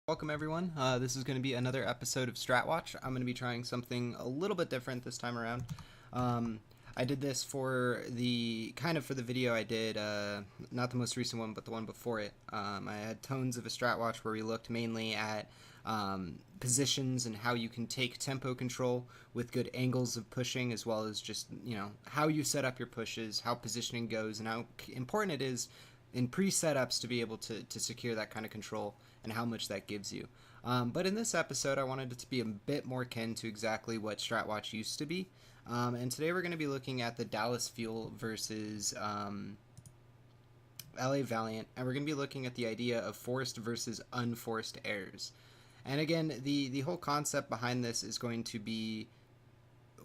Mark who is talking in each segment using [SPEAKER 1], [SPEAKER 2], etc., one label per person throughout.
[SPEAKER 1] Welcome everyone. This is going to be another episode of Stratwatch. I'm going to be trying something a little bit different this time around. I did this for the video I did, not the most recent one, but the one before it. I had tones of a Stratwatch where we looked mainly at positions and how you can take tempo control with good angles of pushing, as well as just how you set up your pushes, how positioning goes, and how important it is in pre-setups to be able to secure that kind of control and how much that gives you. But in this episode, I wanted it to be a bit more akin to exactly what Stratwatch used to be. And today we're going to be looking at the Dallas Fuel versus LA Valiant, and we're going to be looking at the idea of forced versus unforced errors. And again, the whole concept behind this is going to be,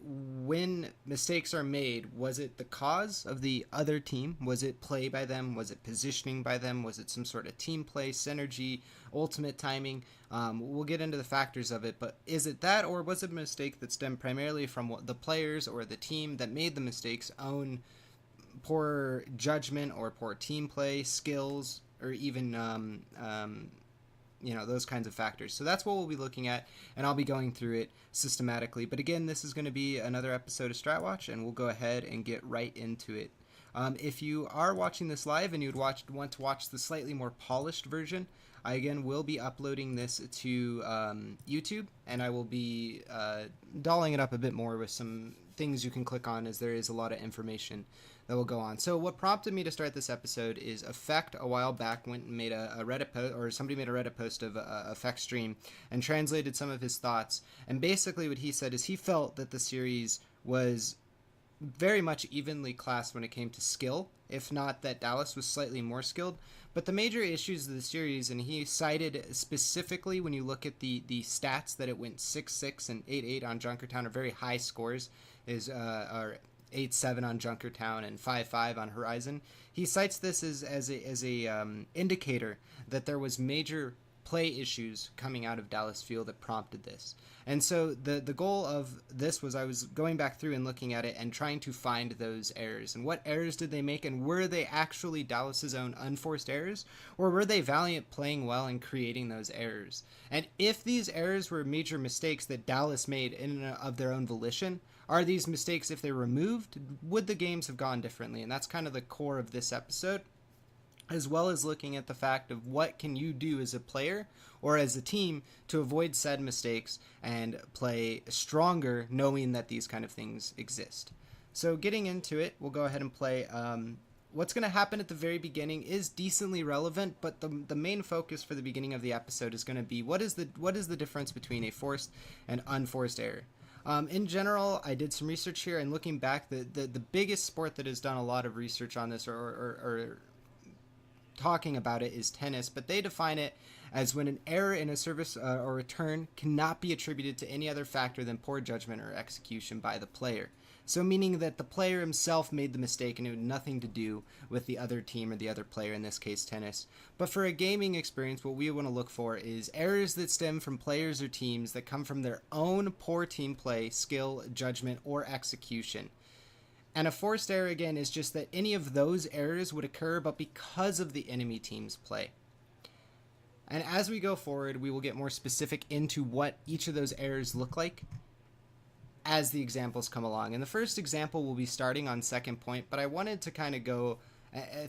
[SPEAKER 1] when mistakes are made, was it the cause of the other team? Was it play by them? Was it positioning by them? Was it some sort of team play, synergy, ultimate timing? We'll get into the factors of it, but is it that, or was it a mistake that stemmed primarily from what the players or the team that made the mistakes own poor judgment or poor team play, skills, or even those kinds of factors? So that's what we'll be looking at, and I'll be going through it systematically. But again, this is going to be another episode of Stratwatch, and we'll go ahead and get right into it. If you are watching this live and you'd want to watch the slightly more polished version, I again will be uploading this to YouTube, and I will be dolling it up a bit more with some things you can click on, as there is a lot of information that will go on. So what prompted me to start this episode is Effect a while back went and made a Reddit post, or somebody made a Reddit post of Effect stream and translated some of his thoughts. And basically what he said is he felt that the series was very much evenly classed when it came to skill, if not that Dallas was slightly more skilled. But the major issues of the series, and he cited specifically when you look at the stats, that it went 6-6 and 8-8 on Junkertown, are very high scores, are 8-7 on Junkertown and 5-5 on Horizon. He cites this as a indicator that there was major play issues coming out of Dallas Fuel that prompted this. And so the goal of this was, I was going back through and looking at it and trying to find those errors. And what errors did they make, and were they actually Dallas's own unforced errors, or were they Valiant playing well and creating those errors? And if these errors were major mistakes that Dallas made in and of their own volition, are these mistakes, if they were removed, would the games have gone differently? And that's kind of the core of this episode, as well as looking at the fact of what can you do as a player or as a team to avoid said mistakes and play stronger, knowing that these kind of things exist. So getting into it, we'll go ahead and play. What's going to happen at the very beginning is decently relevant, but the main focus for the beginning of the episode is going to be what is the difference between a forced and unforced error. In general, I did some research here, and looking back, the biggest sport that has done a lot of research on this or talking about it is tennis, but they define it as when an error in a service or return cannot be attributed to any other factor than poor judgment or execution by the player. So meaning that the player himself made the mistake and it had nothing to do with the other team or the other player, in this case tennis. But for a gaming experience, what we want to look for is errors that stem from players or teams that come from their own poor team play, skill, judgment, or execution. And a forced error, again, is just that any of those errors would occur, but because of the enemy team's play. And as we go forward, we will get more specific into what each of those errors look like as the examples come along. And the first example will be starting on second point, but I wanted to kind of go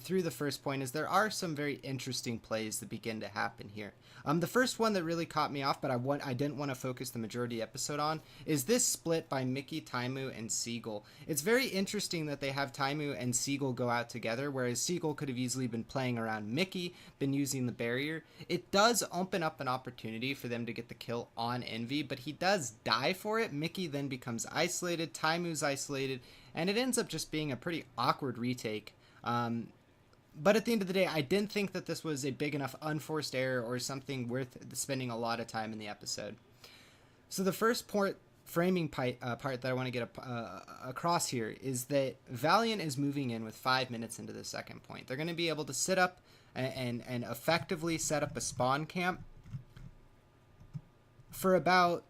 [SPEAKER 1] through the first point, as there are some very interesting plays that begin to happen here. The first one that really caught me off, but I didn't want to focus the majority episode on, is this split by Mickey, Taimu, and Seagull. It's very interesting that they have Taimu and Seagull go out together, whereas Seagull could have easily been playing around Mickey, been using the barrier. It does open up an opportunity for them to get the kill on Envy, but he does die for it. Mickey then becomes isolated, Taimu's isolated, and it ends up just being a pretty awkward retake. But at the end of the day, I didn't think that this was a big enough unforced error or something worth spending a lot of time in the episode. So the first framing part that I want to get across here is that Valiant is moving in with 5 minutes into the second point. They're going to be able to sit up and effectively set up a spawn camp for about,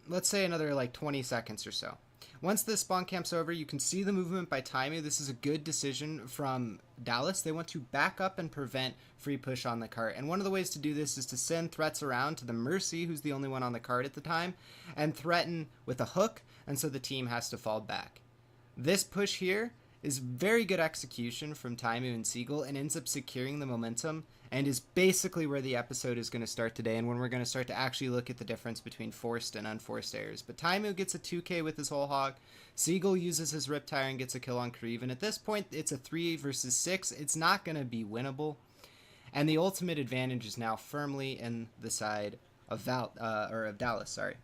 [SPEAKER 1] let's say, another like 20 seconds or so. Once this spawn camp's over, you can see the movement by Taimu. This is a good decision from Dallas. They want to back up and prevent free push on the cart. And one of the ways to do this is to send threats around to the Mercy, who's the only one on the cart at the time, and threaten with a hook, and so the team has to fall back. This push here is very good execution from Taimu and Seagull and ends up securing the momentum and is basically where the episode is going to start today and when we're going to start to actually look at the difference between forced and unforced errors. But Taimu gets a 2k with his whole hog. Seagull uses his Riptire and gets a kill on Kareev. And at this point, it's a 3 versus 6. It's not going to be winnable. And the ultimate advantage is now firmly in the side of Dallas, sorry.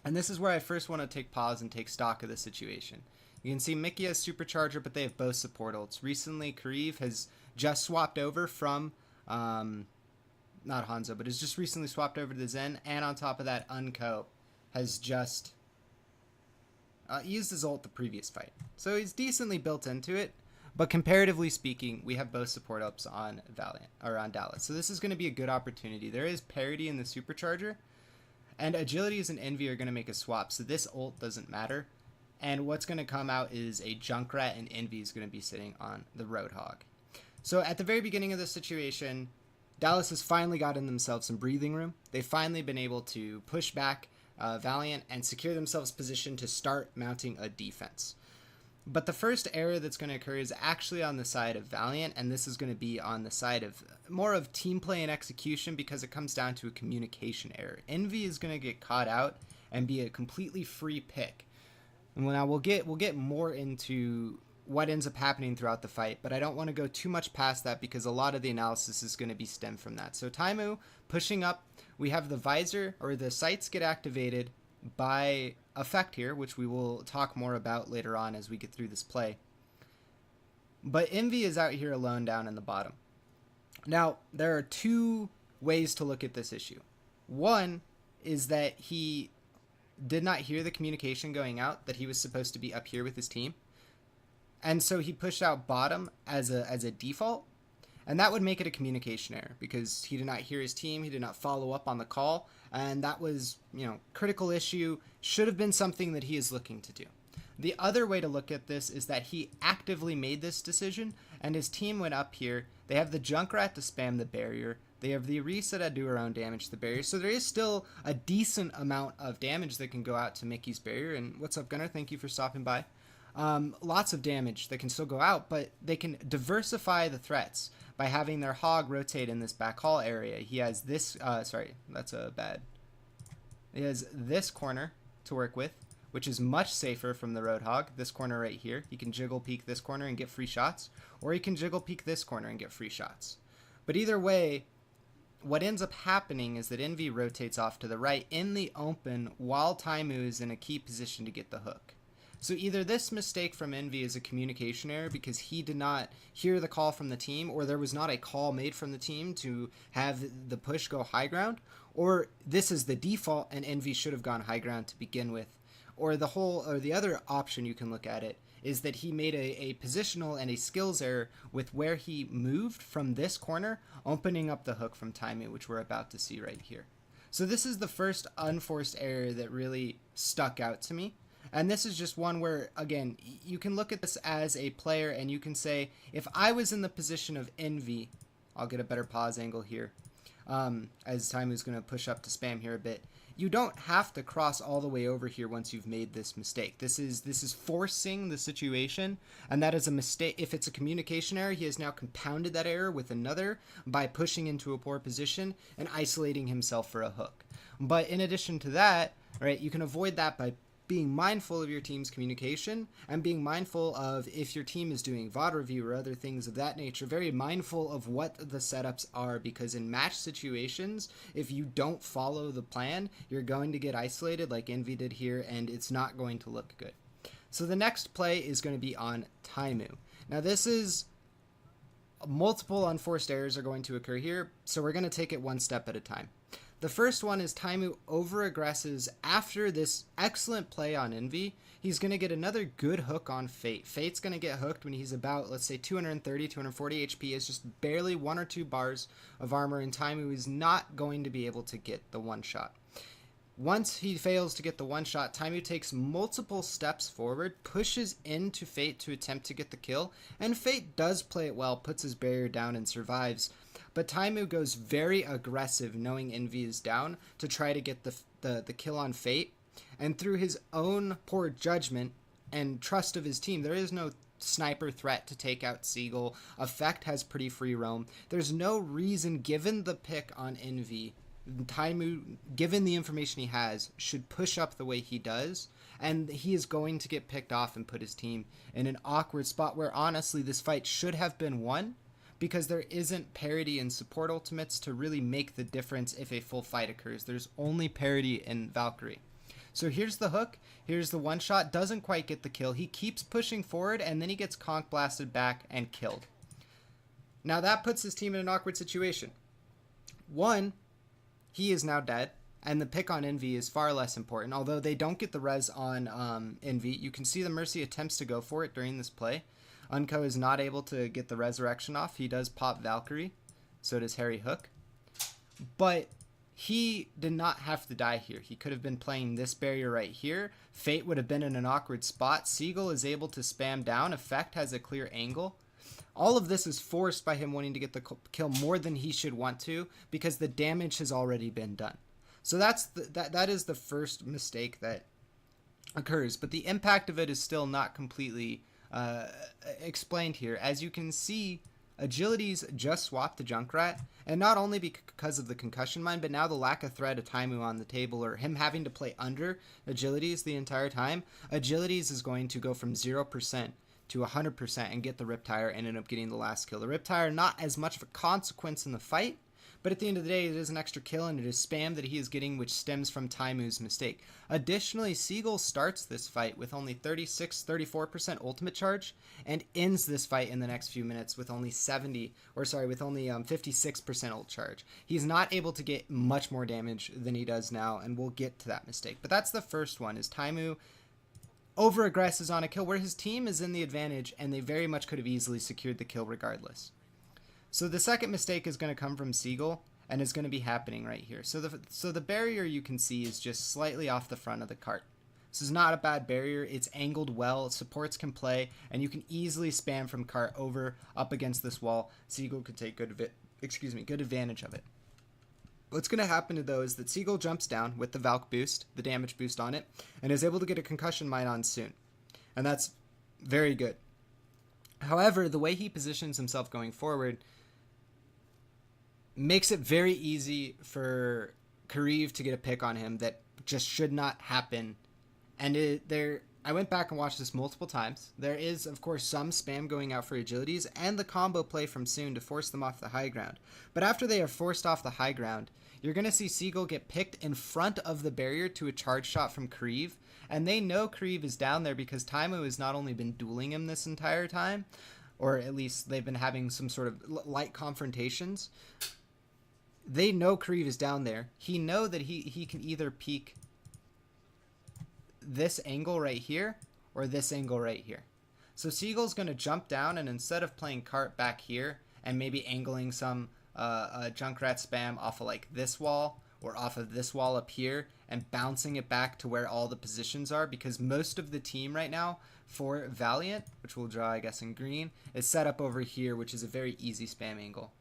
[SPEAKER 1] And this is where I first want to take pause and take stock of the situation. You can see Mickey has Supercharger, but they have both support ults. Recently, Kareev has just swapped over from, not Hanzo, but has just recently swapped over to Zen. And on top of that, Unco has just used his ult the previous fight. So he's decently built into it. But comparatively speaking, we have both support ups on Valiant, or on Dallas. So this is going to be a good opportunity. There is parity in the Supercharger. And Agilities and Envy are going to make a swap. So this ult doesn't matter. And what's going to come out is a Junkrat, and Envy is going to be sitting on the Roadhog. So at the very beginning of this situation, Dallas has finally gotten themselves some breathing room. They've finally been able to push back Valiant and secure themselves positioned to start mounting a defense. But the first error that's going to occur is actually on the side of Valiant, and this is going to be on the side of more of team play and execution because it comes down to a communication error. Envy is going to get caught out and be a completely free pick. And now we'll get more into what ends up happening throughout the fight, but I don't want to go too much past that because a lot of the analysis is going to be stemmed from that. So Taimu pushing up, we have the visor or the sights get activated by effect here, which we will talk more about later on as we get through this play. But Envy is out here alone down in the bottom. Now, there are two ways to look at this issue. One is that he did not hear the communication going out that he was supposed to be up here with his team. And so he pushed out bottom as a default. And that would make it a communication error because he did not hear his team. He did not follow up on the call. And that was, critical issue. Should have been something that he is looking to do. The other way to look at this is that he actively made this decision and his team went up here. They have the Junkrat to spam the barrier. They have the Reset to do her own damage to the barrier. So there is still a decent amount of damage that can go out to Mickey's barrier. And what's up, Gunnar? Thank you for stopping by. Lots of damage that can still go out, but they can diversify the threats by having their hog rotate in this back hall area. He has this, he has this corner to work with, which is much safer from the Roadhog. This corner right here, he can jiggle peek this corner and get free shots, or he can jiggle peek this corner and get free shots. But either way, what ends up happening is that Envy rotates off to the right in the open while Taimu is in a key position to get the hook. So either this mistake from Envy is a communication error because he did not hear the call from the team, or there was not a call made from the team to have the push go high ground, or this is the default and Envy should have gone high ground to begin with. Or the other option you can look at it is that he made a positional and a skills error with where he moved from this corner, opening up the hook from Taimu, which we're about to see right here. So this is the first unforced error that really stuck out to me. And this is just one where, again, you can look at this as a player and you can say, if I was in the position of Envy, I'll get a better pause angle here, as Taimu's going to push up to spam here a bit. You don't have to cross all the way over here once you've made this mistake. This is forcing the situation, and that is a mistake. If it's a communication error, he has now compounded that error with another by pushing into a poor position and isolating himself for a hook. But in addition to that, right, you can avoid that by being mindful of your team's communication and being mindful of, if your team is doing VOD review or other things of that nature, very mindful of what the setups are, because in match situations, if you don't follow the plan, you're going to get isolated like Envy did here, and it's not going to look good. So the next play is going to be on Taimu. Now this is multiple unforced errors are going to occur here, so we're going to take it one step at a time. The first one is Taimu over-aggresses after this excellent play on Envy. He's going to get another good hook on Fate. Fate's going to get hooked when he's about, let's say, 230, 240 HP. It's just barely 1 or 2 bars of armor, and Taimu is not going to be able to get the one shot. Once he fails to get the one shot, Taimu takes multiple steps forward, pushes into Fate to attempt to get the kill, and Fate does play it well, puts his barrier down and survives. But Taimu goes very aggressive, knowing Envy is down, to try to get the kill on Fate. And through his own poor judgment and trust of his team, there is no sniper threat to take out Seagull. Effect has pretty free roam. There's no reason, given the pick on Envy, Taimu, given the information he has, should push up the way he does, and he is going to get picked off and put his team in an awkward spot where, honestly, this fight should have been won, because there isn't parity in support ultimates to really make the difference if a full fight occurs. There's only parity in Valkyrie. So here's the hook, here's the one shot, doesn't quite get the kill. He keeps pushing forward, and then he gets conk blasted back and killed. Now that puts his team in an awkward situation. One, he is now dead, and the pick on Envy is far less important. Although they don't get the res on Envy, you can see the Mercy attempts to go for it during this play. Unco is not able to get the resurrection off. He does pop Valkyrie, so does Harry Hook. But he did not have to die here. He could have been playing this barrier right here. Fate would have been in an awkward spot. Seagull is able to spam down. Effect has a clear angle. All of this is forced by him wanting to get the kill more than he should want to, because the damage has already been done. So that is the first mistake that occurs, but the impact of it is still not completely explained here. As you can see, Agilities just swapped to Junkrat, and not only because of the concussion mine, but now the lack of threat of Taimu on the table, or him having to play under Agilities the entire time. Agilities is going to go from 0% to 100% and get the Riptire and end up getting the last kill. The Riptire, not as much of a consequence in the fight, but at the end of the day, it is an extra kill, and it is spam that he is getting, which stems from Taimu's mistake. Additionally, Seagull starts this fight with only 34% ultimate charge, and ends this fight in the next few minutes with only 56% ult charge. He's not able to get much more damage than he does now, and we'll get to that mistake. But that's the first one, is Taimu over-aggresses on a kill where his team is in the advantage, and they very much could have easily secured the kill regardless. So the second mistake is going to come from Seagull, and is going to be happening right here. So the barrier, you can see, is just slightly off the front of the cart. This is not a bad barrier. It's angled well. Supports can play, and you can easily spam from cart over up against this wall. Seagull could take good advantage of it. What's going to happen, though, is that Seagull jumps down with the Valk boost, the damage boost on it, and is able to get a concussion mine on soon. And that's very good. However, the way he positions himself going forward makes it very easy for Kariv to get a pick on him that just should not happen. And I went back and watched this multiple times. There is, of course, some spam going out for Agilities and the combo play from Soon to force them off the high ground. But after they are forced off the high ground, you're going to see Seagull get picked in front of the barrier to a charge shot from Kariv. And they know Kariv is down there because Taimu has not only been dueling him this entire time, or at least they've been having some sort of light confrontations. They know Kariv is down there. He know that he can either peek this angle right here or this angle right here. So Seagull's going to jump down, and instead of playing cart back here and maybe angling some Junkrat spam off of like this wall or off of this wall up here and bouncing it back to where all the positions are, because most of the team right now for Valiant, which we'll draw I guess in green, is set up over here, which is a very easy spam angle.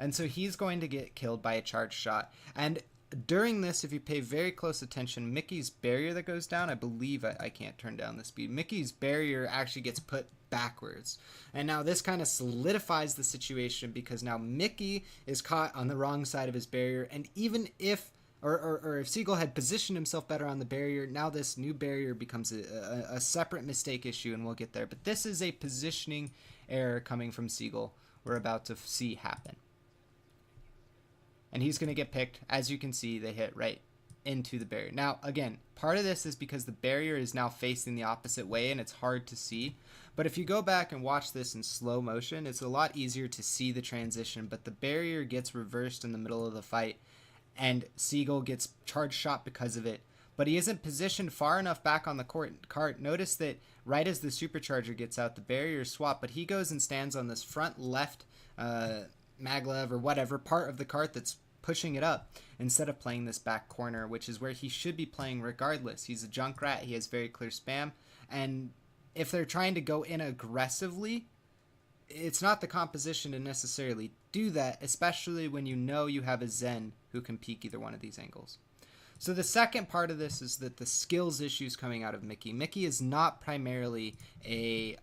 [SPEAKER 1] And so he's going to get killed by a charge shot. And during this, if you pay very close attention, Mickey's barrier that goes down, I believe I can't turn down the speed. Mickey's barrier actually gets put backwards. And now this kind of solidifies the situation, because now Mickey is caught on the wrong side of his barrier. And even if, or if Seagull had positioned himself better on the barrier, now this new barrier becomes a separate mistake issue, and we'll get there. But this is a positioning error coming from Seagull we're about to see happen. And he's going to get picked. As you can see, they hit right into the barrier. Now, again, part of this is because the barrier is now facing the opposite way, and it's hard to see. But if you go back and watch this in slow motion, it's a lot easier to see the transition. But the barrier gets reversed in the middle of the fight, and Seagull gets charge shot because of it. But he isn't positioned far enough back on the cart. Notice that right as the supercharger gets out, the barrier is swapped, but he goes and stands on this front left maglev or whatever part of the cart that's pushing it up instead of playing this back corner, which is where he should be playing regardless. He's a Junkrat, he has very clear spam, and if they're trying to go in aggressively, it's not the composition to necessarily do that, especially when you know you have a Zen who can peek either one of these angles. So the second part of this is that the skills issues coming out of Mickey. Mickey is not primarily a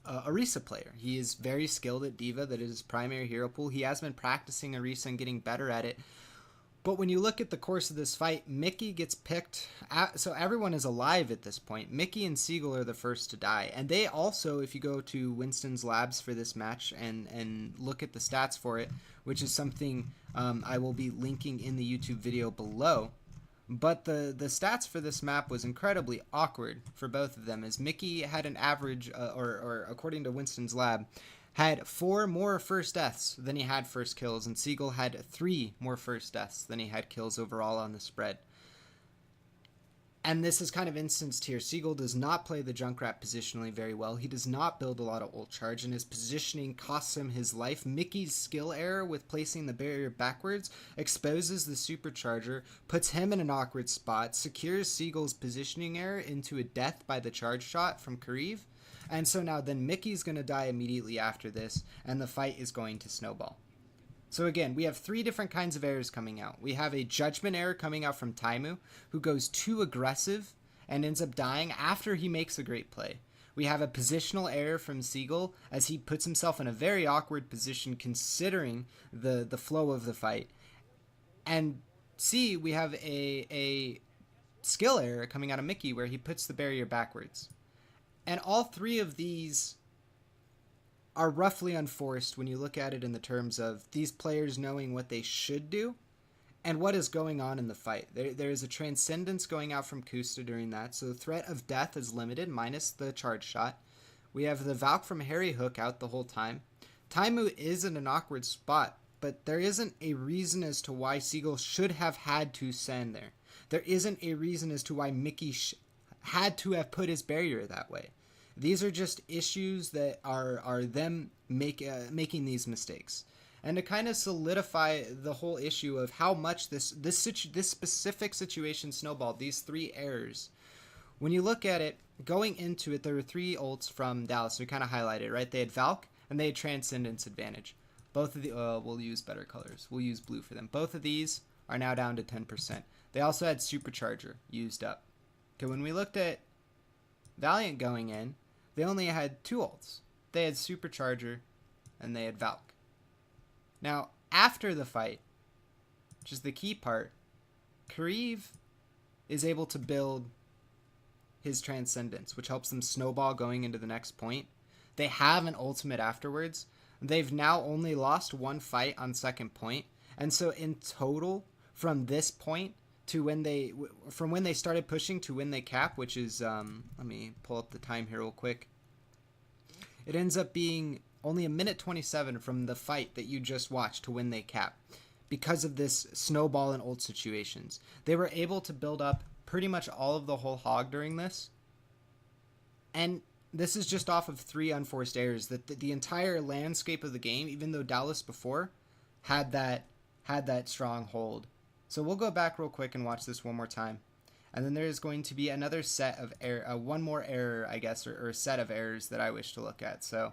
[SPEAKER 1] Orisa player. He is very skilled at D.Va. That is his primary hero pool. He has been practicing Orisa and getting better at it. But when you look at the course of this fight, Mickey gets picked. So everyone is alive at this point. Mickey and Seagull are the first to die. And they also, if you go to Winston's labs for this match and look at the stats for it, which is something I will be linking in the YouTube video below. But the stats for this map was incredibly awkward for both of them, as Mickey had an average, or according to Winston's lab, had 4 more first deaths than he had first kills, and Seagull had 3 more first deaths than he had kills overall on the spread. And this is kind of instanced here. Seagull does not play the Junkrat positionally very well. He does not build a lot of ult charge, and his positioning costs him his life. Mickey's skill error with placing the barrier backwards exposes the supercharger, puts him in an awkward spot, secures Seagull's positioning error into a death by the charge shot from Kareev. And so now then Mickey's going to die immediately after this, and the fight is going to snowball. So again, we have 3 different kinds of errors coming out. We have a judgment error coming out from Taimu, who goes too aggressive and ends up dying after he makes a great play. We have a positional error from Seagull, as he puts himself in a very awkward position considering the flow of the fight. And C, we have a skill error coming out of Mickey, where he puts the barrier backwards. And all 3 of these are roughly unforced when you look at it in the terms of these players knowing what they should do and what is going on in the fight. There is a transcendence going out from Kusta during that, so the threat of death is limited, minus the charge shot. We have the Valk from Harry Hook out the whole time. Taimu is in an awkward spot, but there isn't a reason as to why Seagull should have had to send there. There isn't a reason as to why Mickey had to have put his barrier that way. These are just issues that are them making these mistakes. And to kind of solidify the whole issue of how much this specific situation snowballed, these 3 errors. When you look at it, going into it, there were 3 ults from Dallas. We kind of highlighted, right? They had Valk, and they had Transcendence Advantage. Both of the, we'll use better colors. We'll use blue for them. Both of these are now down to 10%. They also had Supercharger used up. Okay, when we looked at Valiant going in, they only had 2 ults. They had Supercharger, and they had Valk. Now, after the fight, which is the key part, Kareev is able to build his Transcendence, which helps them snowball going into the next point. They have an ultimate afterwards. They've now only lost 1 fight on second point, and so in total, from this point to when they started pushing to when they cap, which is let me pull up the time here real quick. It ends up being only 1:27 from the fight that you just watched to when they cap, because of this snowball and ult situations. They were able to build up pretty much all of the whole hog during this, and this is just off of 3 unforced errors. That the entire landscape of the game, even though Dallas before had that strong hold. So we'll go back real quick and watch this one more time. And then there's going to be another set of error, one more error, I guess, or a set of errors that I wish to look at. So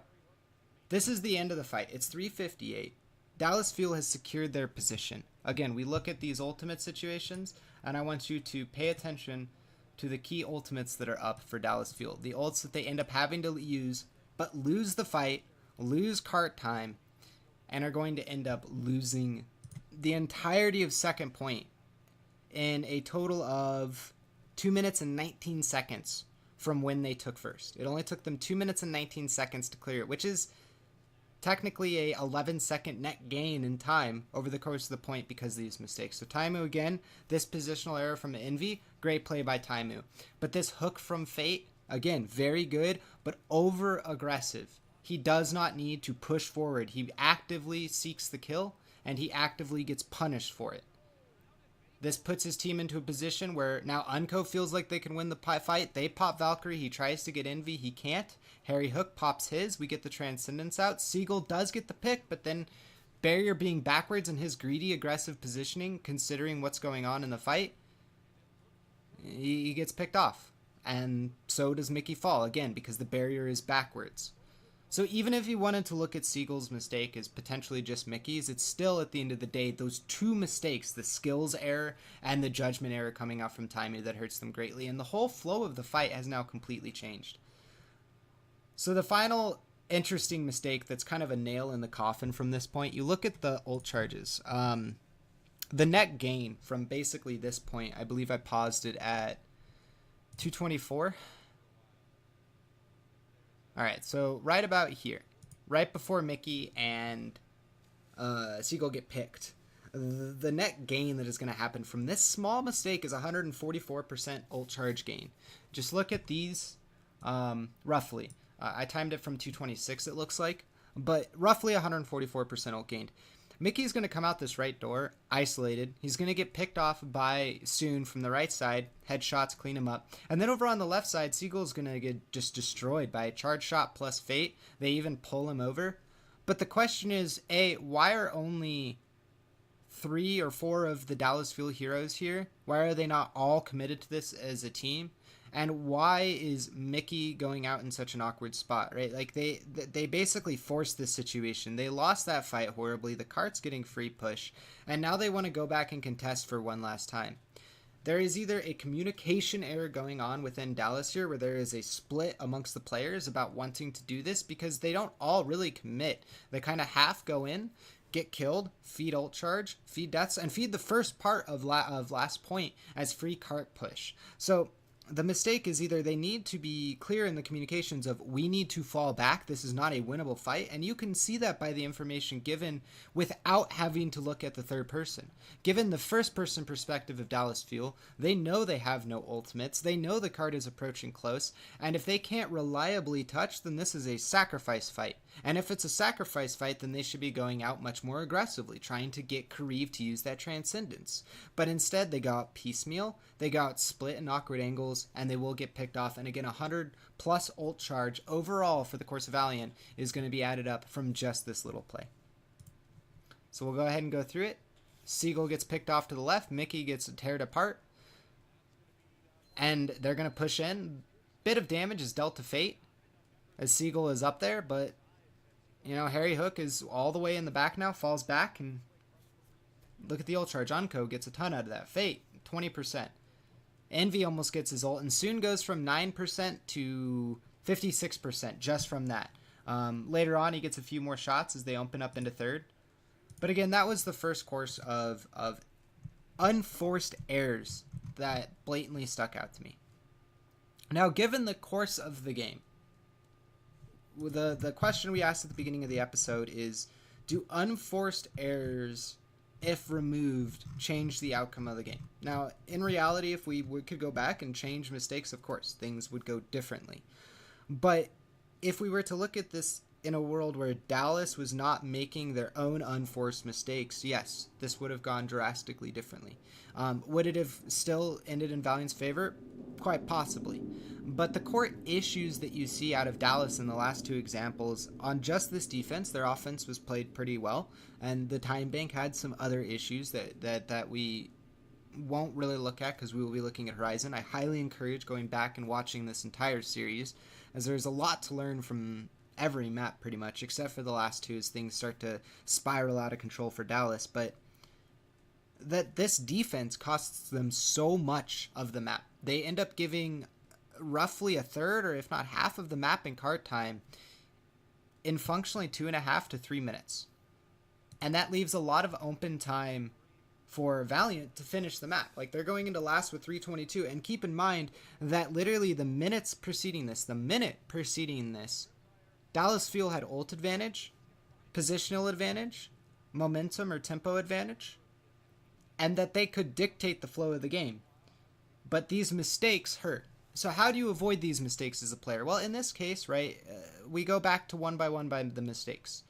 [SPEAKER 1] this is the end of the fight. It's 3:58. Dallas Fuel has secured their position. Again, we look at these ultimate situations, and I want you to pay attention to the key ultimates that are up for Dallas Fuel. The ults that they end up having to use, but lose the fight, lose cart time, and are going to end up losing the entirety of second point in a total of 2 minutes and 19 seconds from when they took first. It only took them 2 minutes and 19 seconds to clear it, which is technically a 11-second net gain in time over the course of the point because of these mistakes. So Taimu again, this positional error from Envy, great play by Taimu. But this hook from Fate, again, very good, but over aggressive. He does not need to push forward. He actively seeks the kill, and he actively gets punished for it. This puts his team into a position where now Unco feels like they can win the fight. They pop Valkyrie. He tries to get Envy. He can't. Harry Hook pops his. We get the Transcendence out. Seagull does get the pick, but then barrier being backwards and his greedy, aggressive positioning, considering what's going on in the fight, he gets picked off. And so does Mickey fall, again, because the barrier is backwards. So even if you wanted to look at Seagull's mistake as potentially just Mickey's, it's still, at the end of the day, those two mistakes, the skills error and the judgment error coming out from Taimu, that hurts them greatly. And the whole flow of the fight has now completely changed. So the final interesting mistake that's kind of a nail in the coffin from this point, you look at the ult charges. The net gain from basically this point, I believe I paused it at 224. All right, so right about here, right before Mickey and Seagull get picked, the net gain that is going to happen from this small mistake is 144% ult charge gain. Just look at these roughly. I timed it from 226, it looks like, but roughly 144% ult gained. Mickey's going to come out this right door, isolated. He's going to get picked off by Soon from the right side. Headshots clean him up. And then over on the left side, Seagull's going to get just destroyed by a charge shot plus Fate. They even pull him over. But the question is, A, why are only 3 or 4 of the Dallas Fuel heroes here? Why are they not all committed to this as a team? And why is Mickey going out in such an awkward spot, right? Like, they basically forced this situation. They lost that fight horribly. The cart's getting free push. And now they want to go back and contest for one last time. There is either a communication error going on within Dallas here, where there is a split amongst the players about wanting to do this, because they don't all really commit. They kind of half go in, get killed, feed ult charge, feed deaths, and feed the first part of last point as free cart push. So the mistake is either they need to be clear in the communications of, we need to fall back, this is not a winnable fight, and you can see that by the information given without having to look at the third person. Given the first person perspective of Dallas Fuel, they know they have no ultimates, they know the card is approaching close, and if they can't reliably touch, then this is a sacrifice fight. And if it's a sacrifice fight, then they should be going out much more aggressively, trying to get Kareev to use that transcendence. But instead, they go out piecemeal, they go out split in awkward angles, and they will get picked off. And again, 100 plus ult charge overall for the course of Valiant is going to be added up from just this little play. So we'll go ahead and go through it. Seagull gets picked off to the left, Mickey gets teared apart, and they're going to push in. Bit of damage is dealt to Fate as Seagull is up there, but you know, Harry Hook is all the way in the back now, falls back, and look at the ult charge. Unco gets a ton out of that. Fate, 20%. Envy almost gets his ult, and Soon goes from 9% to 56% just from that. Later on, he gets a few more shots as they open up into third. But again, that was the first course of unforced errors that blatantly stuck out to me. Now, given the course of the game, the question we asked at the beginning of the episode is, do unforced errors, if removed, change the outcome of the game? Now, in reality, if we could go back and change mistakes, of course, things would go differently. But if we were to look at this in a world where Dallas was not making their own unforced mistakes, yes, this would have gone drastically differently. Would it have still ended in Valiant's favor? Quite possibly. But the core issues that you see out of Dallas in the last two examples, on just this defense, their offense was played pretty well, and the time bank had some other issues that we won't really look at because we will be looking at Horizon. I highly encourage going back and watching this entire series, as there's a lot to learn from every map pretty much, except for the last two as things start to spiral out of control for Dallas. But that this defense costs them so much of the map. They end up giving roughly a third, or if not half, of the map in cart time in functionally 2.5 to 3 minutes. And that leaves a lot of open time for Valiant to finish the map. Like, they're going into last with 322, and keep in mind that literally the minute preceding this, Dallas Fuel had ult advantage, positional advantage, momentum or tempo advantage, and that they could dictate the flow of the game. But these mistakes hurt. So how do you avoid these mistakes as a player? Well, in this case, right, we go back to one by the mistakes.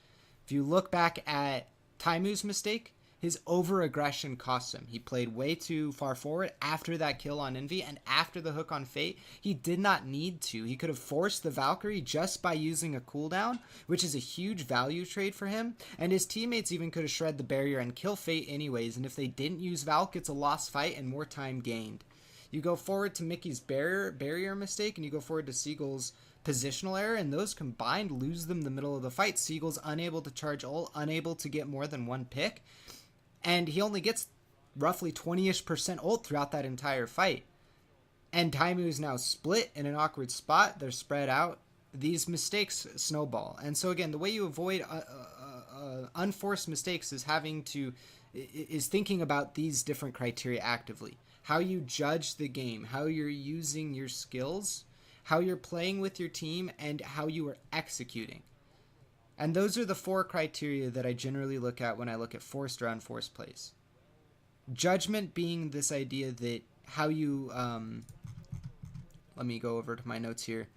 [SPEAKER 1] If you look back at Taimu's mistake, his over-aggression cost him. He played way too far forward after that kill on Envy, and after the hook on Fate, he did not need to. He could have forced the Valkyrie just by using a cooldown, which is a huge value trade for him, and his teammates even could have shred the barrier and kill Fate anyways, and if they didn't use Valk, it's a lost fight and more time gained. You go forward to Mickey's barrier mistake, and you go forward to Seagull's positional error, and those combined lose them the middle of the fight. Seagull's unable to charge ult, unable to get more than one pick, and he only gets roughly 20-ish% ult throughout that entire fight. And Taimu is now split in an awkward spot. They're spread out. These mistakes snowball. And so again, the way you avoid unforced mistakes is thinking about these different criteria actively. How you judge the game, how you're using your skills, how you're playing with your team, and how you are executing. And those are the 4 criteria that I generally look at when I look at forced or unforced plays. Judgment being this idea that how you, let me go over to my notes here.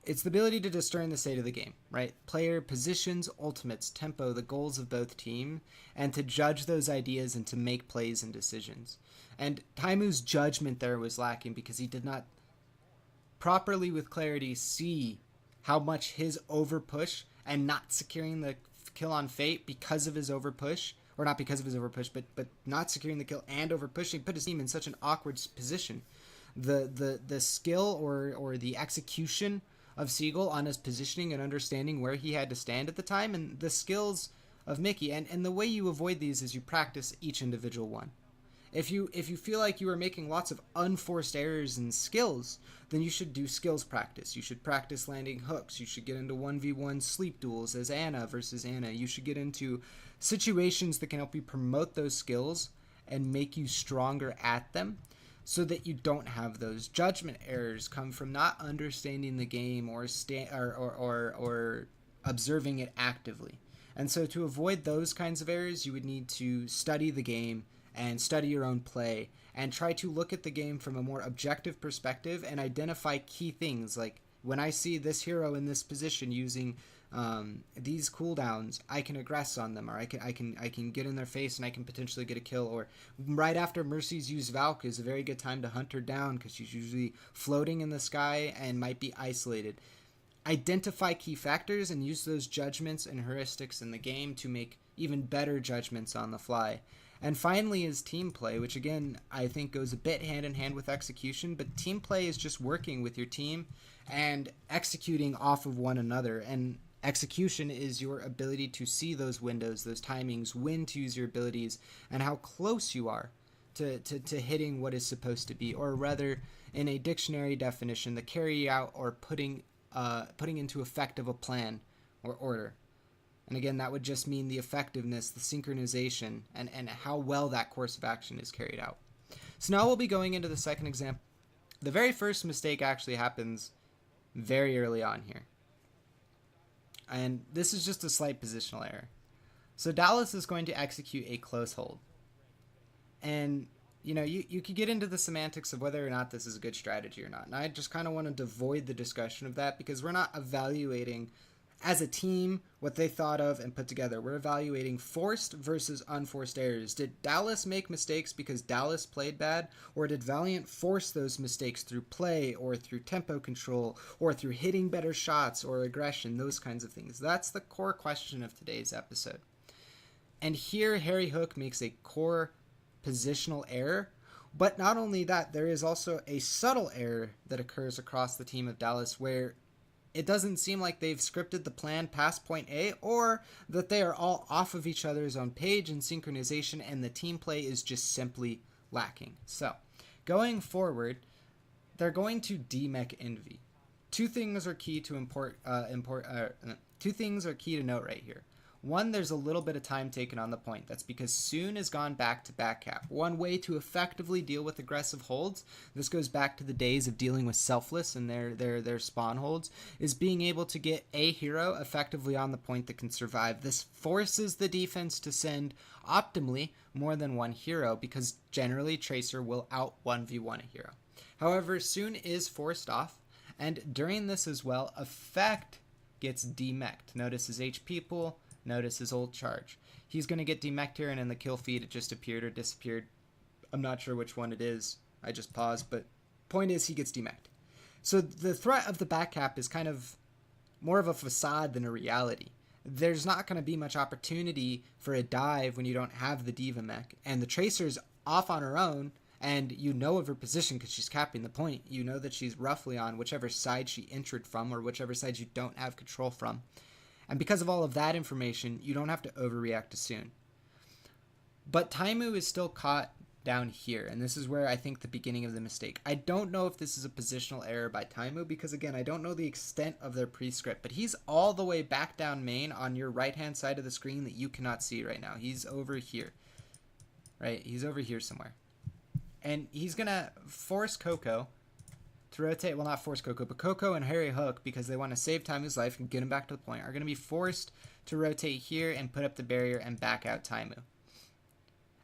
[SPEAKER 1] It's the ability to discern the state of the game, right? Player positions, ultimates, tempo, the goals of both team, and to judge those ideas and to make plays and decisions. And Taimu's judgment there was lacking because he did not properly with clarity see how much his overpush and not securing the kill on Fate because of his overpush, or not because of his overpush, but not securing the kill and overpushing put his team in such an awkward position. The skill or the execution of Seagull on his positioning and understanding where he had to stand at the time, and the skills of Mickey, and the way you avoid these is you practice each individual one. If you feel like you are making lots of unforced errors in skills, then you should do skills practice. You should practice landing hooks. You should get into 1v1 sleep duels as Ana versus Ana. You should get into situations that can help you promote those skills and make you stronger at them, so that you don't have those judgment errors come from not understanding the game or observing it actively. And so to avoid those kinds of errors, you would need to study the game and study your own play and try to look at the game from a more objective perspective and identify key things. Like, when I see this hero in this position using these cooldowns, I can aggress on them, or I can get in their face and I can potentially get a kill. Or right after Mercy's use Valk is a very good time to hunt her down because she's usually floating in the sky and might be isolated. Identify key factors and use those judgments and heuristics in the game to make even better judgments on the fly. And finally is team play, which again I think goes a bit hand in hand with execution, but team play is just working with your team and executing off of one another. And execution is your ability to see those windows, those timings, when to use your abilities, and how close you are to hitting what is supposed to be, or rather, in a dictionary definition, the carry out or putting into effect of a plan or order. And again, that would just mean the effectiveness, the synchronization, and how well that course of action is carried out. So now we'll be going into the second example. The very first mistake actually happens very early on here. And this is just a slight positional error. So Dallas is going to execute a close hold. And, you could get into the semantics of whether or not this is a good strategy or not. And I just kind of wanted to avoid the discussion of that because we're not evaluating as a team what they thought of and put together. We're evaluating forced versus unforced errors. Did Dallas make mistakes because Dallas played bad, or did Valiant force those mistakes through play or through tempo control or through hitting better shots or aggression, those kinds of things? That's the core question of today's episode. And here Harry Hook makes a core positional error, but not only that, there is also a subtle error that occurs across the team of Dallas where it doesn't seem like they've scripted the plan past point A, or that they are all off of each other's own page in synchronization, and the team play is just simply lacking. So, going forward, they're going to demech Envy. Two things are key to note right here. One, there's a little bit of time taken on the point. That's because Soon has gone back to back cap. One way to effectively deal with aggressive holds, this goes back to the days of dealing with Selfless and their spawn holds, is being able to get a hero effectively on the point that can survive. This forces the defense to send, optimally, more than one hero, because generally Tracer will out 1v1 a hero. However, Soon is forced off, and during this as well, Effect gets demeched. Notice his HP pool Notice his old charge. He's going to get demeched here, and in the kill feed it just appeared or disappeared. I'm not sure which one it is. I just paused, but point is he gets demeched. So the threat of the back cap is kind of more of a facade than a reality. There's not going to be much opportunity for a dive when you don't have the D.Va mech, and the Tracer's off on her own, and you know of her position because she's capping the point. You know that she's roughly on whichever side she entered from or whichever side you don't have control from. And because of all of that information, you don't have to overreact too soon. But Taimu is still caught down here, and this is where I think the beginning of the mistake. I don't know if this is a positional error by Taimu because, again, I don't know the extent of their pre-script, but he's all the way back down main on your right-hand side of the screen that you cannot see right now. He's over here, right? He's over here somewhere. And he's going to force Coco to rotate. Well, not force Coco, but Coco and Harry Hook, because they want to save Taimu's life and get him back to the point, are going to be forced to rotate here and put up the barrier and back out Taimu.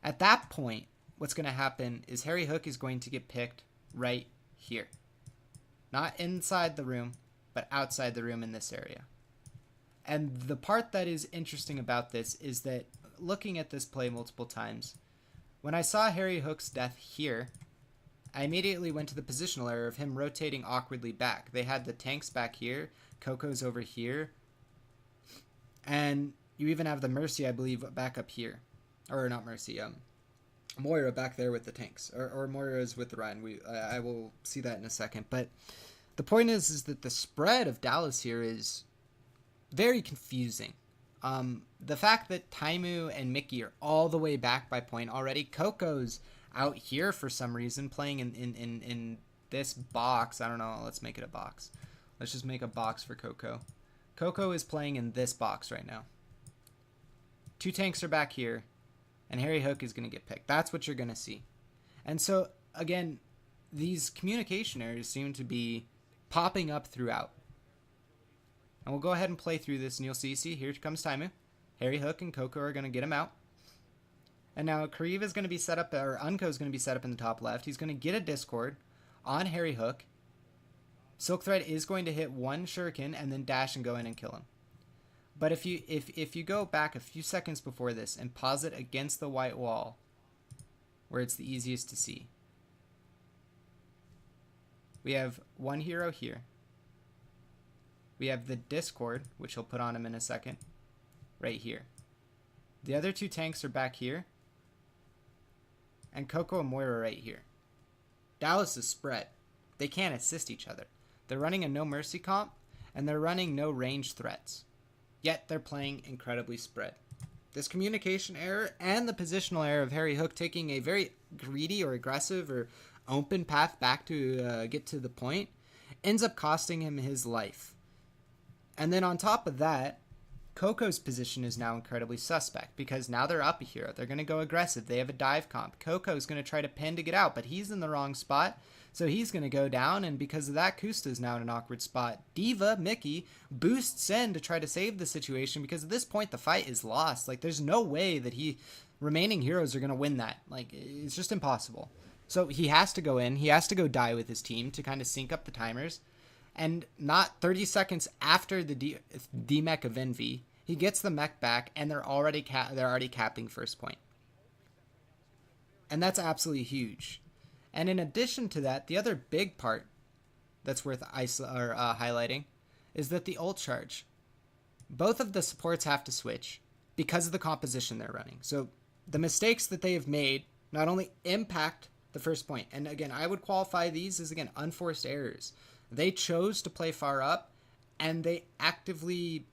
[SPEAKER 1] At that point, what's going to happen is Harry Hook is going to get picked right here. Not inside the room, but outside the room in this area. And the part that is interesting about this is that looking at this play multiple times, when I saw Harry Hook's death here, I immediately went to the positional error of him rotating awkwardly back. They had the tanks back here, Coco's over here, and you even have the Mercy, I believe, back up here. Or not Mercy, Moira back there with the tanks. Or Moira is with the Ryan. I will see that in a second. But the point is that the spread of Dallas here is very confusing. The fact that Taimu and Mickey are all the way back by point already. Coco's out here for some reason playing in this box. I don't know. Let's make it a box. Let's just make a box for Coco. Coco is playing in this box right now. Two tanks are back here. And Harry Hook is going to get picked. That's what you're going to see. And so, again, these communication errors seem to be popping up throughout. And we'll go ahead and play through this, and you'll see, here comes Taimu. Harry Hook and Coco are going to get him out. And now Kariv is going to be set up, or Unco is going to be set up in the top left. He's going to get a Discord on Harry Hook. Silk Thread is going to hit one shuriken and then dash and go in and kill him. But if you go back a few seconds before this and pause it against the white wall, where it's the easiest to see, we have one hero here. We have the Discord, which he'll put on him in a second, right here. The other two tanks are back here, and Coco and Moira right here. Dallas is spread. They can't assist each other. They're running a no mercy comp, and they're running no range threats. Yet they're playing incredibly spread. This communication error and the positional error of Harry Hook taking a very greedy or aggressive or open path back to get to the point ends up costing him his life. And then on top of that, Coco's position is now incredibly suspect because now they're up a hero. They're going to go aggressive. They have a dive comp. Coco's going to try to pin to get out, but he's in the wrong spot. So he's going to go down, and because of that, Kusta's now in an awkward spot. D.Va, Mickey, boosts in to try to save the situation because at this point the fight is lost. Like, there's no way that remaining heroes are going to win that. Like, it's just impossible. So he has to go in. He has to go die with his team to kind of sync up the timers. And not 30 seconds after the D-mech of Envy, he gets the mech back, and they're already capping first point. And that's absolutely huge. And in addition to that, the other big part that's worth highlighting is that the ult charge. Both of the supports have to switch because of the composition they're running. So the mistakes that they have made not only impact the first point, and again, I would qualify these as, again, unforced errors. They chose to play far up, and they actively,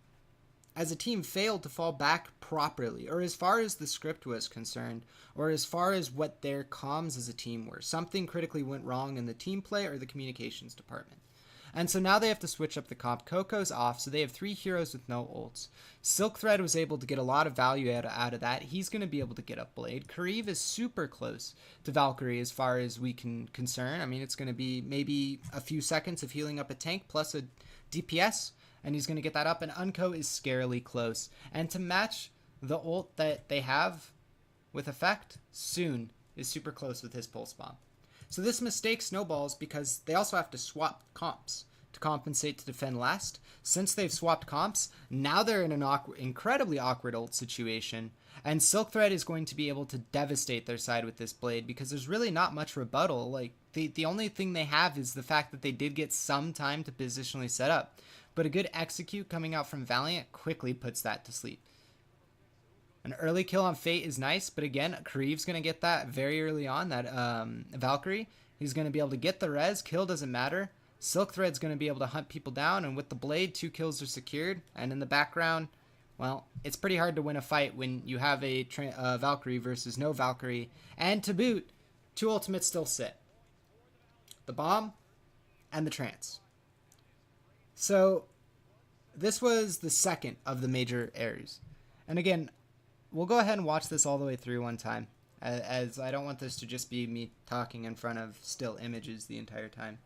[SPEAKER 1] as a team, failed to fall back properly, or as far as the script was concerned, or as far as what their comms as a team were. Something critically went wrong in the team play or the communications department. And so now they have to switch up the comp. Coco's off, so they have 3 heroes with no ults. Silk Thread was able to get a lot of value out of that. He's going to be able to get up Blade. Kariv is super close to Valkyrie as far as we can concern. I mean, it's going to be maybe a few seconds of healing up a tank plus a DPS, and he's going to get that up, and Unco is scarily close. And to match the ult that they have with effect, Soon is super close with his pulse bomb. So this mistake snowballs because they also have to swap comps to compensate to defend last. Since they've swapped comps, now they're in an incredibly awkward ult situation, and Silk Thread is going to be able to devastate their side with this blade because there's really not much rebuttal. Like, the only thing they have is the fact that they did get some time to positionally set up, but a good execute coming out from Valiant quickly puts that to sleep. An early kill on Fate is nice, but again, Kareev's going to get that very early on, that Valkyrie. He's going to be able to get the res. Kill doesn't matter. Silk Thread's going to be able to hunt people down, and with the blade, 2 kills are secured. And in the background, well, it's pretty hard to win a fight when you have a Valkyrie versus no Valkyrie. And to boot, 2 ultimates still sit. The bomb and the trance. So this was the second of the major errors. And again, we'll go ahead and watch this all the way through one time, as I don't want this to just be me talking in front of still images the entire time.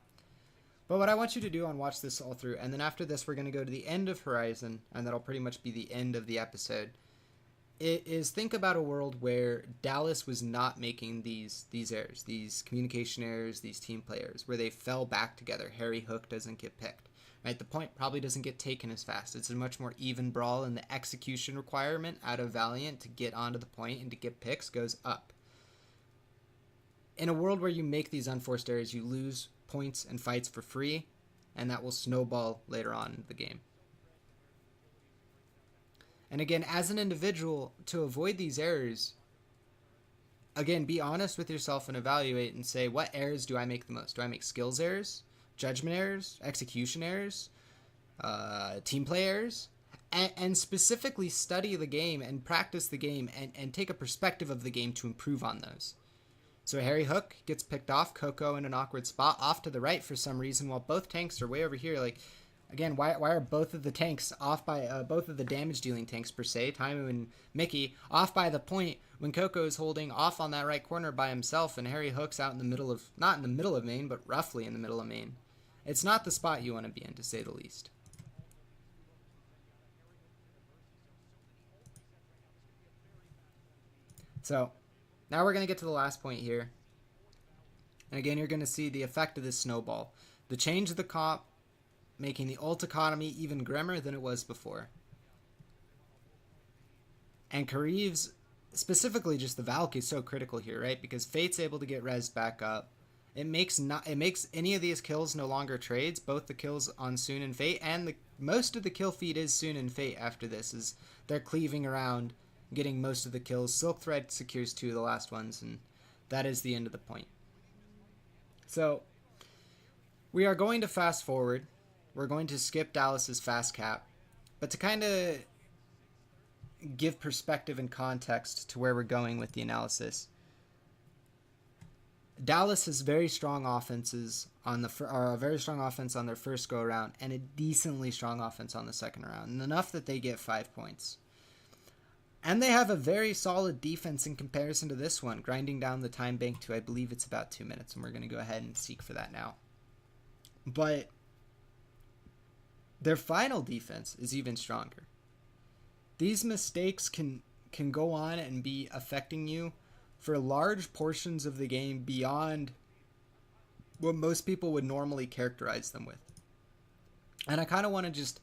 [SPEAKER 1] But what I want you to do on watch this all through, and then after this we're going to go to the end of Horizon, and that'll pretty much be the end of the episode, is think about a world where Dallas was not making these errors, these communication errors, these team players, where they fell back together. Harry Hook doesn't get picked. Right, the point probably doesn't get taken as fast. It's a much more even brawl, and the execution requirement out of Valiant to get onto the point and to get picks goes up. In a world where you make these unforced errors, you lose points and fights for free, and that will snowball later on in the game. And again, as an individual, to avoid these errors, again, be honest with yourself and evaluate and say, what errors do I make the most? Do I make skills errors? Judgment errors, execution errors, team play errors, and specifically study the game and practice the game and take a perspective of the game to improve on those. So Harry Hook gets picked off, Coco in an awkward spot off to the right for some reason while both tanks are way over here. Like, again, why are both of the tanks off by, both of the damage dealing tanks per se, Taimu and Mickey, off by the point when Coco is holding off on that right corner by himself and Harry Hook's out in the middle of, not in the middle of main, but roughly in the middle of main. It's not the spot you want to be in, to say the least. So, now we're going to get to the last point here. And again, you're going to see the effect of this snowball. The change of the comp, making the ult economy even grimmer than it was before. And Kareev's, specifically just the Valk, is so critical here, right? Because Fate's able to get res back up. It makes any of these kills no longer trades. Both the kills on Soon and Fate, and most of the kill feed is Soon and Fate after this, is they're cleaving around, getting most of the kills. Silk Thread secures 2 of the last ones, and that is the end of the point. So, we are going to fast forward. We're going to skip Dallas's fast cap, but to kind of give perspective and context to where we're going with the analysis, Dallas has very strong offenses on a very strong offense on their first go around and a decently strong offense on the second round, and enough that they get 5 points. And they have a very solid defense in comparison to this one, grinding down the time bank to, I believe it's about 2 minutes, and we're going to go ahead and seek for that now. But their final defense is even stronger. These mistakes can go on and be affecting you for large portions of the game beyond what most people would normally characterize them with. And I kind of want to just,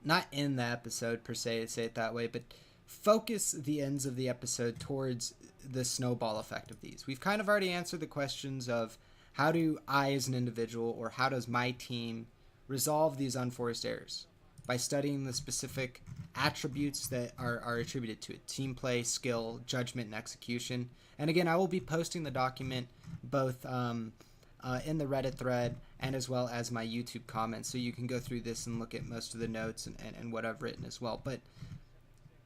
[SPEAKER 1] not end the episode per se, say it that way, but focus the ends of the episode towards the snowball effect of these. We've kind of already answered the questions of how do I as an individual, or how does my team resolve these unforced errors? By studying the specific attributes that are attributed to it: team play, skill, judgment, and execution. And again, I will be posting the document both in the Reddit thread and as well as my YouTube comments, so you can go through this and look at most of the notes and what I've written as well. But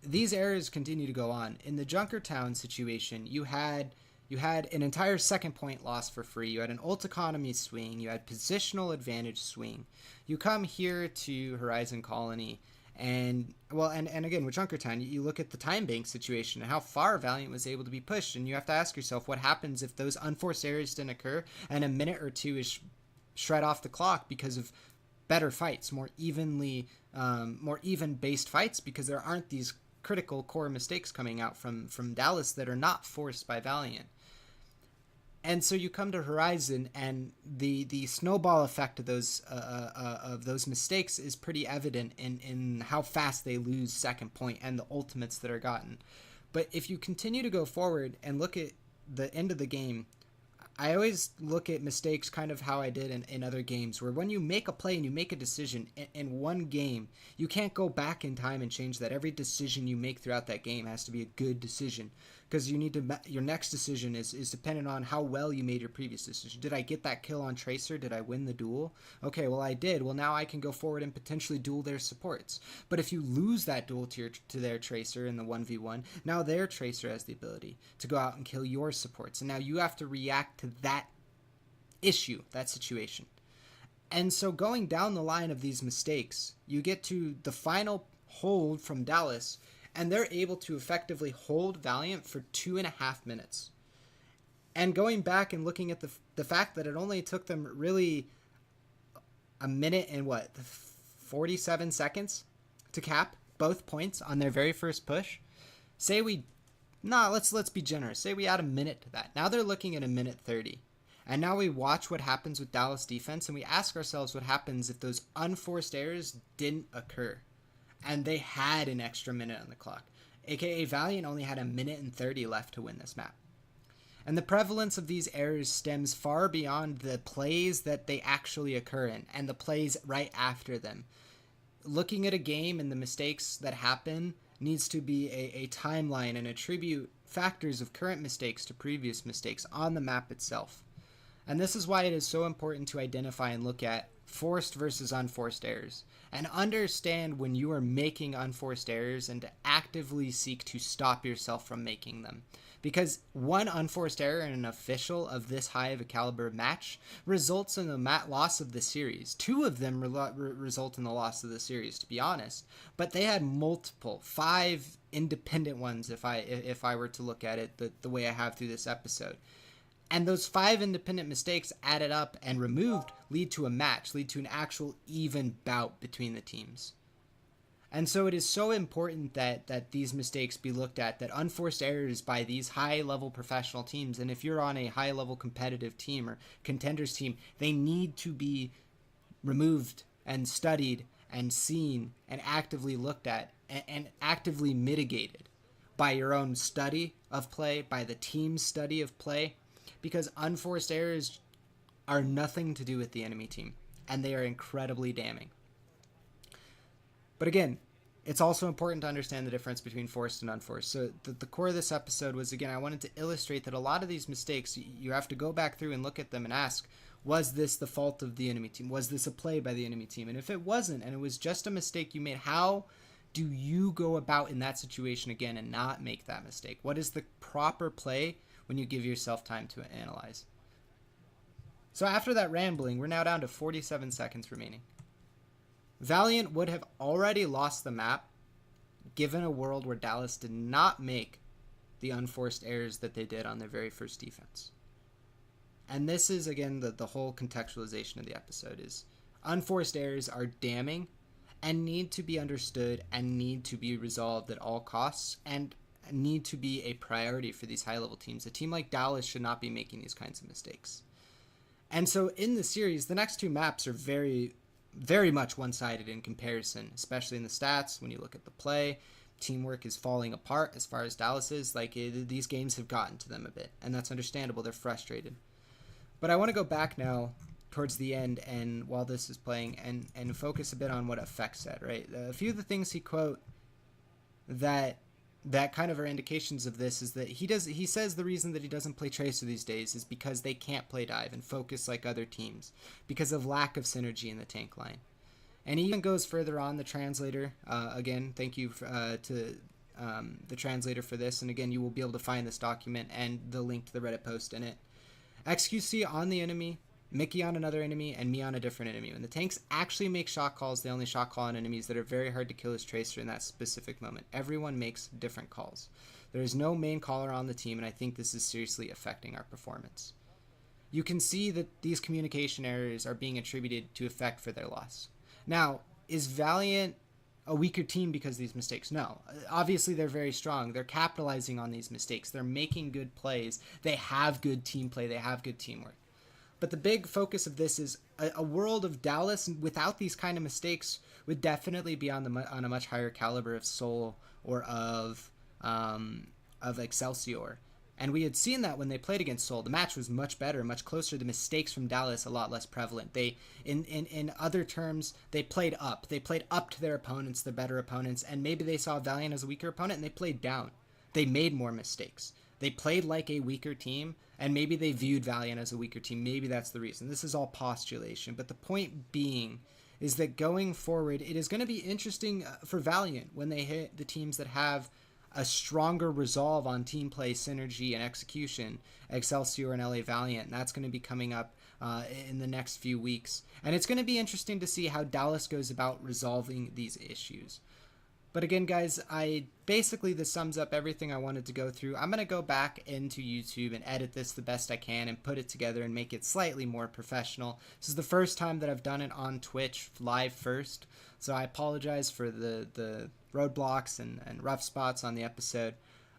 [SPEAKER 1] these errors continue to go on. In the Junkertown situation, you had an entire second point loss for free. You had an ult economy swing. You had positional advantage swing. You come here to Horizon Colony, and again with Junkertown, you look at the time bank situation and how far Valiant was able to be pushed, and you have to ask yourself what happens if those unforced errors didn't occur and a minute or two is shred off the clock because of better fights, more even based fights, because there aren't these critical core mistakes coming out from Dallas that are not forced by Valiant. And so you come to Horizon, and the snowball effect of those mistakes is pretty evident in how fast they lose second point and the ultimates that are gotten. But if you continue to go forward and look at the end of the game, I always look at mistakes kind of how I did in other games, where when you make a play and you make a decision in one game, you can't go back in time and change that. Every decision you make throughout that game has to be a good decision, because you need to, your next decision is dependent on how well you made your previous decision. Did I get that kill on Tracer? Did I win the duel? Okay, well I did. Well, now I can go forward and potentially duel their supports. But if you lose that duel to their Tracer in the 1v1, now their Tracer has the ability to go out and kill your supports. And now you have to react to that issue, that situation. And so going down the line of these mistakes, you get to the final hold from Dallas, and they're able to effectively hold Valiant for 2.5 minutes. And going back and looking at the fact that it only took them really a minute and 47 seconds to cap both points on their very first push. Let's be generous. Say we add a minute to that. Now they're looking at a minute 30. And now we watch what happens with Dallas defense, and we ask ourselves what happens if those unforced errors didn't occur and they had an extra minute on the clock. AKA Valiant only had a minute and 30 left to win this map. And the prevalence of these errors stems far beyond the plays that they actually occur in and the plays right after them. Looking at a game and the mistakes that happen needs to be a timeline and attribute factors of current mistakes to previous mistakes on the map itself. And this is why it is so important to identify and look at forced versus unforced errors, and understand when you are making unforced errors and to actively seek to stop yourself from making them. Because one unforced error in an official of this high of a caliber match results in the loss of the series. Two of them result in the loss of the series, to be honest. But they had multiple, 5 independent ones if I were to look at it the way I have through this episode. And those 5 independent mistakes added up and removed lead to a match, lead to an actual even bout between the teams. And so it is so important that these mistakes be looked at, that unforced errors by these high-level professional teams, and if you're on a high-level competitive team or contenders team, they need to be removed and studied and seen and actively looked at and actively mitigated by your own study of play, by the team's study of play, because unforced errors are nothing to do with the enemy team, and they are incredibly damning. But again, it's also important to understand the difference between forced and unforced. So the core of this episode was, again, I wanted to illustrate that a lot of these mistakes, you have to go back through and look at them and ask, was this the fault of the enemy team? Was this a play by the enemy team? And if it wasn't, and it was just a mistake you made, how do you go about in that situation again and not make that mistake? What is the proper play when you give yourself time to analyze? So after that rambling, we're now down to 47 seconds remaining. Valiant would have already lost the map given a world where Dallas did not make the unforced errors that they did on their very first defense. And this is, again, the whole contextualization of the episode is unforced errors are damning and need to be understood and need to be resolved at all costs and need to be a priority for these high-level teams. A team like Dallas should not be making these kinds of mistakes. And so in the series, the next 2 maps are very, very much one-sided in comparison, especially in the stats. When you look at the play, teamwork is falling apart as far as Dallas is. These games have gotten to them a bit, and that's understandable. They're frustrated. But I want to go back now towards the end and while this is playing and focus a bit on what Effect said, right? A few of the things he quote that kind of are indications of this is that he says the reason that he doesn't play Tracer these days is because they can't play dive and focus like other teams because of lack of synergy in the tank line. And he even goes further on, the translator. Again, thank you to the translator for this. And again, you will be able to find this document and the link to the Reddit post in it. XQC on the enemy, Mickey on another enemy, and me on a different enemy. When the tanks actually make shot calls, they only shot call on enemies that are very hard to kill as Tracer in that specific moment. Everyone makes different calls. There is no main caller on the team, and I think this is seriously affecting our performance. You can see that these communication errors are being attributed to Effect for their loss. Now, is Valiant a weaker team because of these mistakes. No, obviously they're very strong. They're capitalizing on these mistakes. They're making good plays. They have good team play. They have good teamwork. But the big focus of this is a world of Dallas without these kind of mistakes would definitely be on a much higher caliber of Seoul or of Excelsior. And we had seen that when they played against Seoul. The match was much better, much closer. The mistakes from Dallas a lot less prevalent. They, in other terms, they played up. They played up to their opponents, the better opponents, and maybe they saw Valiant as a weaker opponent and they played down. They made more mistakes. They played like a weaker team, and maybe they viewed Valiant as a weaker team. Maybe that's the reason. This is all postulation. But the point being is that going forward, it is going to be interesting for Valiant when they hit the teams that have a stronger resolve on team play, synergy, and execution, Excelsior and LA Valiant. And that's going to be coming up in the next few weeks. And it's going to be interesting to see how Dallas goes about resolving these issues. But again, guys, this sums up everything I wanted to go through. I'm going to go back into YouTube and edit this the best I can and put it together and make it slightly more professional. This is the first time that I've done it on Twitch live first, so I apologize for the roadblocks and rough spots on the episode.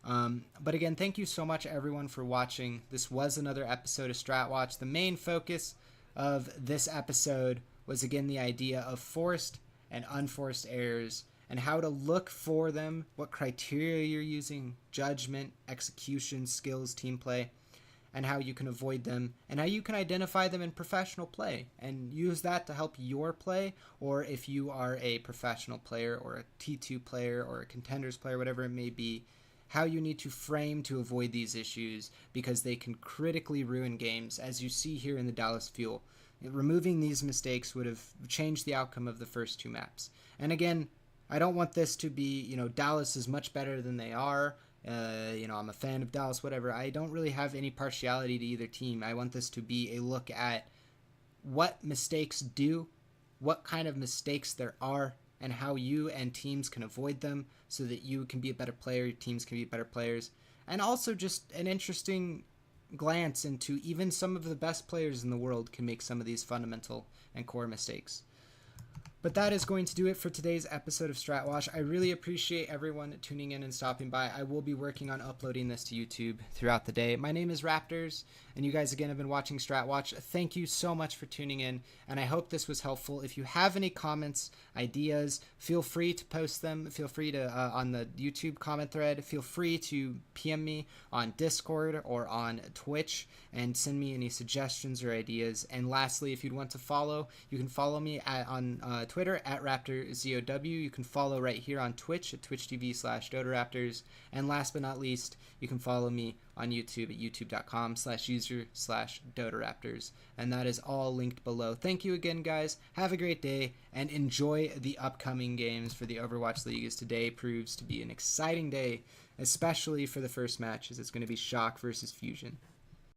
[SPEAKER 1] But again, thank you so much, everyone, for watching. This was another episode of Stratwatch. The main focus of this episode was, again, the idea of forced and unforced errors, and how to look for them, what criteria you're using, judgment, execution, skills, team play, and how you can avoid them, and how you can identify them in professional play and use that to help your play, or if you are a professional player or a T2 player or a contenders player, whatever it may be, how you need to frame to avoid these issues, because they can critically ruin games, as you see here in the Dallas Fuel. Removing these mistakes would have changed the outcome of the first two maps. And again, I don't want this to be, Dallas is much better than they are. I'm a fan of Dallas, whatever. I don't really have any partiality to either team. I want this to be a look at what mistakes do, what kind of mistakes there are, and how you and teams can avoid them so that you can be a better player, your teams can be better players. And also just an interesting glance into even some of the best players in the world can make some of these fundamental and core mistakes. But that is going to do it for today's episode of Stratwatch. I really appreciate everyone tuning in and stopping by. I will be working on uploading this to YouTube throughout the day. My name is RaptorZ, and you guys again have been watching Stratwatch. Thank you so much for tuning in, and I hope this was helpful. If you have any comments, ideas, feel free to post them. Feel free to, on the YouTube comment thread, feel free to PM me on Discord or on Twitch and send me any suggestions or ideas. And lastly, if you'd want to follow, you can follow me on Twitter at RaptorZOW. You can follow right here on Twitch at twitch.tv/DotaRaptors. And last but not least, you can follow me on YouTube at youtube.com/user/DotaRaptors. And that is all linked below. Thank you again, guys. Have a great day and enjoy the upcoming games for the Overwatch League, as today proves to be an exciting day, especially for the first match, as it's going to be Shock versus Fusion.